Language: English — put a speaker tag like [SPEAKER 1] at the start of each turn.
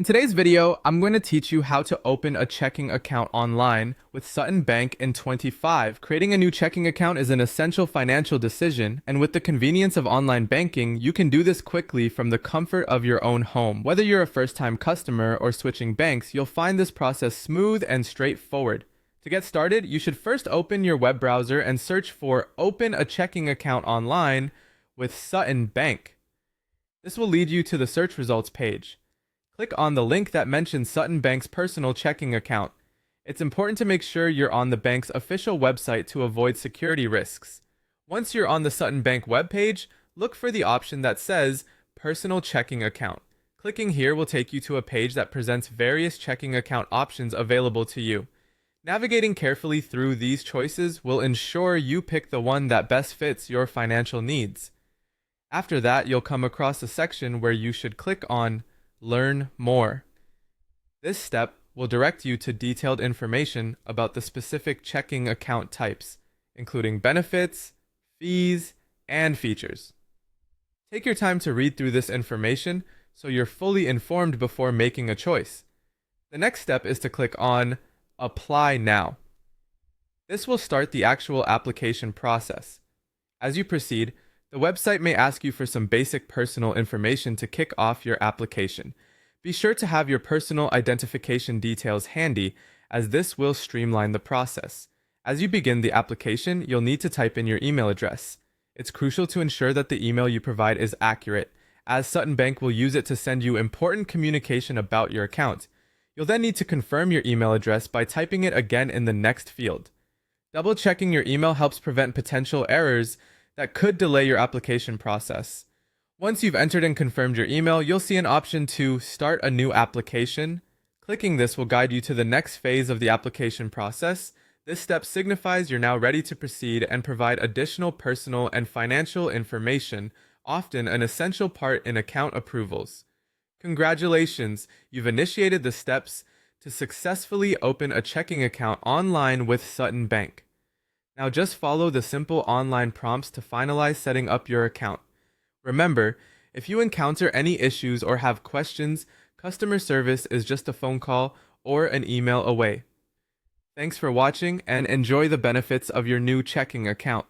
[SPEAKER 1] In today's video, I'm going to teach you how to open a checking account online with Sutton Bank in 25. Creating a new checking account is an essential financial decision, and with the convenience of online banking, you can do this quickly from the comfort of your own home. Whether you're a first-time customer or switching banks, you'll find this process smooth and straightforward. To get started, you should first open your web browser and search for Open a Checking Account Online with Sutton Bank. This will lead you to the search results page. Click on the link that mentions Sutton Bank's personal checking account. It's important to make sure you're on the bank's official website to avoid security risks. Once you're on the Sutton Bank webpage, look for the option that says Personal Checking Account. Clicking here will take you to a page that presents various checking account options available to you. Navigating carefully through these choices will ensure you pick the one that best fits your financial needs. After that, you'll come across a section where you should click on Learn More. This step will direct you to detailed information about the specific checking account types, including benefits, fees, and features. Take your time to read through this information so you're fully informed before making a choice. The next step is to click on Apply Now. This will start the actual application process. As you proceed, the website may ask you for some basic personal information to kick off your application. Be sure to have your personal identification details handy, as this will streamline the process. As you begin the application, you'll need to type in your email address. It's crucial to ensure that the email you provide is accurate, as Sutton Bank will use it to send you important communication about your account. You'll then need to confirm your email address by typing it again in the next field. Double-checking your email helps prevent potential errors that could delay your application process. Once you've entered and confirmed your email, you'll see an option to Start a New Application. Clicking this will guide you to the next phase of the application process. This step signifies you're now ready to proceed and provide additional personal and financial information, often an essential part in account approvals. Congratulations, you've initiated the steps to successfully open a checking account online with Sutton Bank. Now just follow the simple online prompts to finalize setting up your account. Remember, if you encounter any issues or have questions, customer service is just a phone call or an email away. Thanks for watching and enjoy the benefits of your new checking account.